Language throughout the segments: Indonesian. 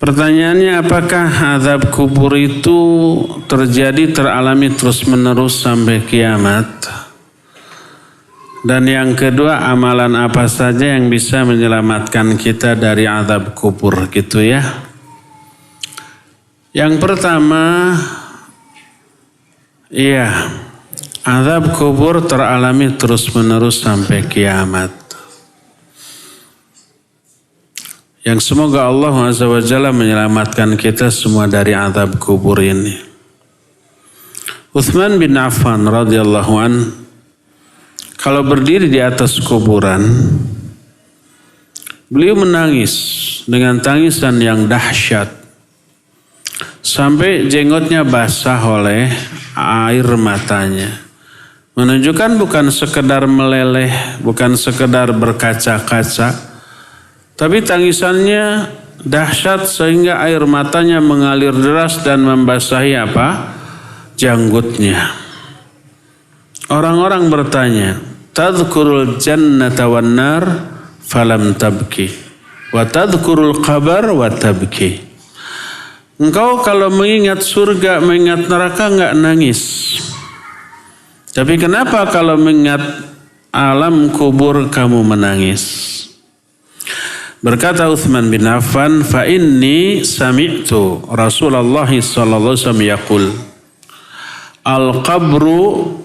Pertanyaannya, apakah azab kubur itu teralami terus-menerus sampai kiamat? Dan yang kedua, amalan apa saja yang bisa menyelamatkan kita dari azab kubur gitu ya? Yang pertama, iya, azab kubur teralami terus-menerus sampai kiamat. Yang semoga Allah Azza wa Jalla menyelamatkan kita semua dari azab kubur ini. Utsman bin Affan radhiyallahu an, kalau berdiri di atas kuburan, beliau menangis dengan tangisan yang dahsyat sampai jenggotnya basah oleh air matanya. Menunjukkan bukan sekedar meleleh, bukan sekedar berkaca-kaca, tapi tangisannya dahsyat sehingga air matanya mengalir deras dan membasahi janggutnya. Orang-orang bertanya, tadhkurul jannata wan nar falam tabki wa tadhkurul qabar wa tabki. Engkau kalau mengingat surga, mengingat neraka enggak nangis. Tapi kenapa kalau mengingat alam kubur kamu menangis? Berkata Utsman bin Affan, fa inni sami'tu Rasulullah sallallahu alaihi wasallam yaqul, al-qabru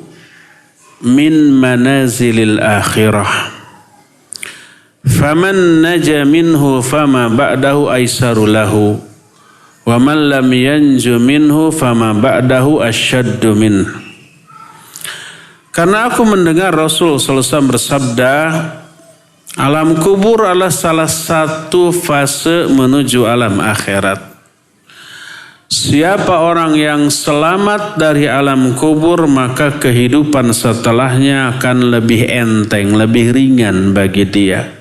min manazilil akhirah. Faman naja minhu fama ba'dahu aisaru lahu. Wa man lam yanju minhu fama ba'dahu asyaddu min. Karena aku mendengar Rasul sallallahu alaihi wasallam bersabda, alam kubur adalah salah satu fase menuju alam akhirat. Siapa orang yang selamat dari alam kubur, maka kehidupan setelahnya akan lebih enteng, lebih ringan bagi dia.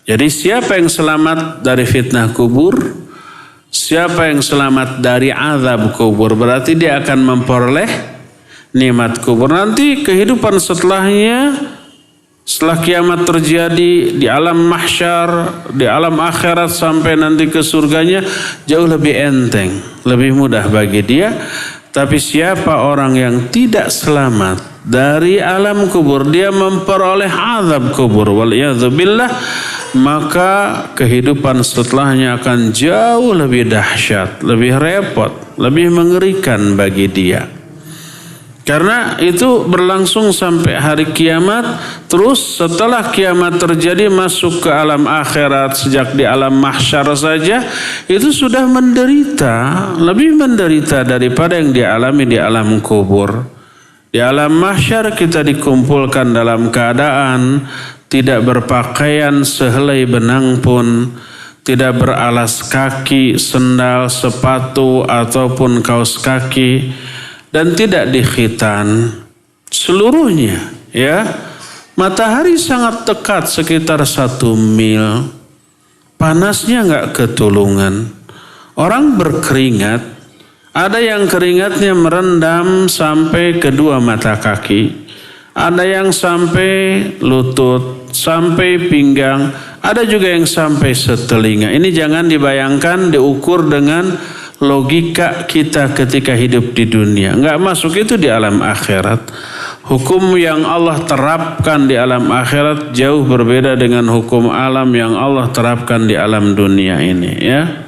Jadi siapa yang selamat dari fitnah kubur, siapa yang selamat dari azab kubur, berarti dia akan memperoleh nikmat kubur. Nanti kehidupan setelahnya, setelah kiamat terjadi di alam mahsyar, di alam akhirat sampai nanti ke surganya, jauh lebih enteng, lebih mudah bagi dia. Tapi siapa orang yang tidak selamat dari alam kubur, dia memperoleh azab kubur, waliyadzubillah, maka kehidupan setelahnya akan jauh lebih dahsyat, lebih repot, lebih mengerikan bagi dia. Karena itu berlangsung sampai hari kiamat, terus setelah kiamat terjadi masuk ke alam akhirat, sejak di alam mahsyar saja itu sudah menderita, lebih menderita daripada yang dialami di alam kubur. Di alam mahsyar kita dikumpulkan dalam keadaan tidak berpakaian sehelai benang pun, tidak beralas kaki, sendal, sepatu ataupun kaos kaki, dan tidak dikhitan seluruhnya ya. Matahari sangat dekat sekitar 1 mil, panasnya enggak ketulungan, orang berkeringat, ada yang keringatnya merendam sampai kedua mata kaki, ada yang sampai lutut, sampai pinggang, ada juga yang sampai setelinga. Ini jangan dibayangkan, diukur dengan logika kita ketika hidup di dunia. Enggak masuk itu di alam akhirat. Hukum yang Allah terapkan di alam akhirat jauh berbeda dengan hukum alam yang Allah terapkan di alam dunia ini ya.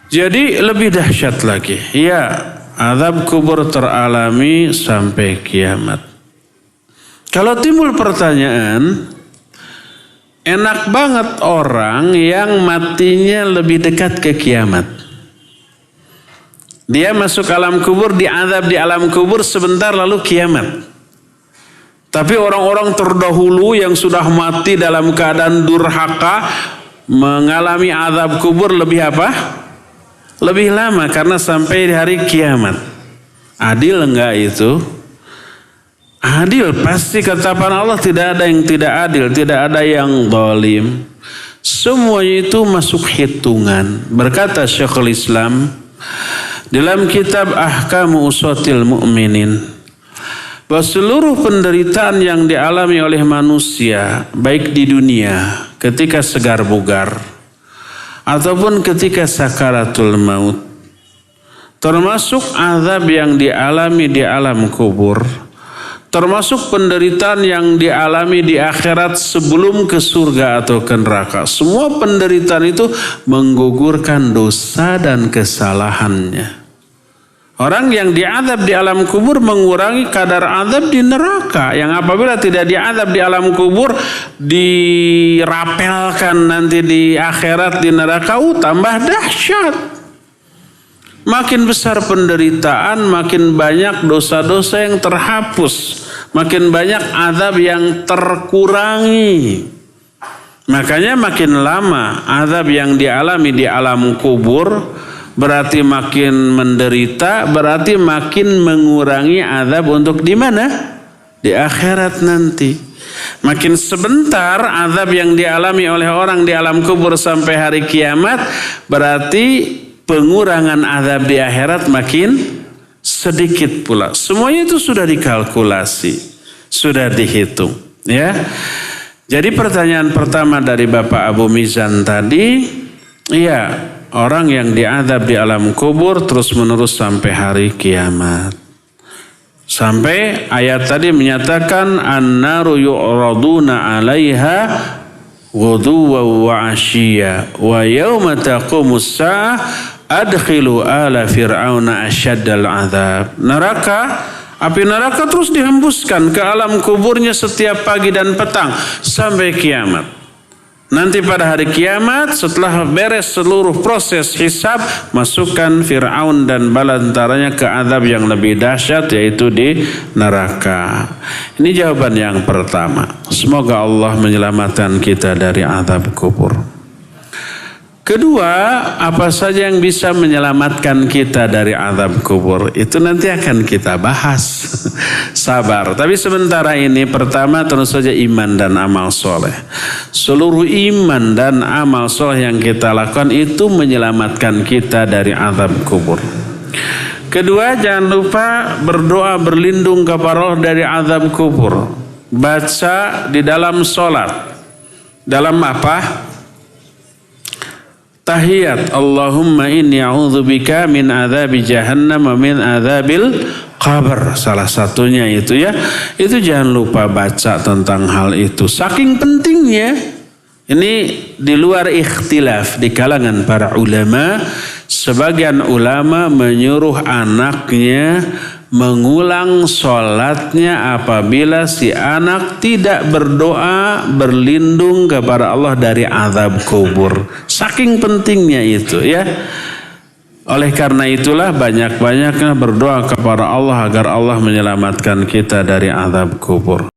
Jadi lebih dahsyat lagi. Ya, azab kubur teralami sampai kiamat. Kalau timbul pertanyaan, enak banget orang yang matinya lebih dekat ke kiamat. Dia masuk alam kubur, diazab di alam kubur sebentar lalu kiamat. Tapi orang-orang terdahulu yang sudah mati dalam keadaan durhaka mengalami azab kubur lebih apa? Lebih lama karena sampai di hari kiamat. Adil enggak itu? Adil, pasti ketetapan Allah tidak ada yang tidak adil, tidak ada yang zalim. Semuanya itu masuk hitungan. Berkata Syekhul Islam dalam kitab Ahkamu Uswatil Mu'minin, bahwa seluruh penderitaan yang dialami oleh manusia baik di dunia ketika segar bugar ataupun ketika sakaratul maut. Termasuk azab yang dialami di alam kubur, termasuk penderitaan yang dialami di akhirat sebelum ke surga atau ke neraka. Semua penderitaan itu menggugurkan dosa dan kesalahannya. Orang yang diazab di alam kubur mengurangi kadar azab di neraka. Yang apabila tidak diazab di alam kubur, dirapelkan nanti di akhirat di neraka, tambah dahsyat. Makin besar penderitaan, makin banyak dosa-dosa yang terhapus. Makin banyak azab yang terkurangi. Makanya makin lama azab yang dialami di alam kubur, berarti makin menderita, berarti makin mengurangi azab untuk di mana? Di akhirat nanti. Makin sebentar azab yang dialami oleh orang di alam kubur sampai hari kiamat, berarti pengurangan azab di akhirat makin sedikit pula. Semuanya itu sudah dikalkulasi, sudah dihitung, ya. Jadi pertanyaan pertama dari Bapak Abu Mizan tadi, iya, orang yang diazab di alam kubur terus menerus sampai hari kiamat. Sampai ayat tadi menyatakan an-naru yu'raduna 'alaiha ghuduwan wa 'ashiyya wa yauma taqumus sa'ah adkhilu ala fir'auna asyaddal 'adzab. Api neraka terus dihembuskan ke alam kuburnya setiap pagi dan petang sampai kiamat. Nanti pada hari kiamat setelah beres seluruh proses hisab, masukkan Fir'aun dan bala tentaranya ke azab yang lebih dahsyat, yaitu di neraka. Ini jawaban yang pertama. Semoga Allah menyelamatkan kita dari azab kubur. Kedua, apa saja yang bisa menyelamatkan kita dari azab kubur? Itu nanti akan kita bahas. Sabar. Tapi sementara ini pertama tentu saja iman dan amal soleh. Seluruh iman dan amal soleh yang kita lakukan itu menyelamatkan kita dari azab kubur. Kedua, jangan lupa berdoa berlindung kepada Allah dari azab kubur. Baca di dalam sholat. Dalam apa? Tahiyat. Allahumma inni a'udzubika min adzabi jahannam wa min adzabil qabr. Salah satunya itu, ya. Itu jangan lupa baca tentang hal itu. Saking pentingnya. Ini di luar ikhtilaf di kalangan para ulama. Sebagian ulama menyuruh anaknya mengulang sholatnya apabila si anak tidak berdoa berlindung kepada Allah dari azab kubur. Saking pentingnya itu, ya. Oleh karena itulah banyak-banyaknya berdoa kepada Allah agar Allah menyelamatkan kita dari azab kubur.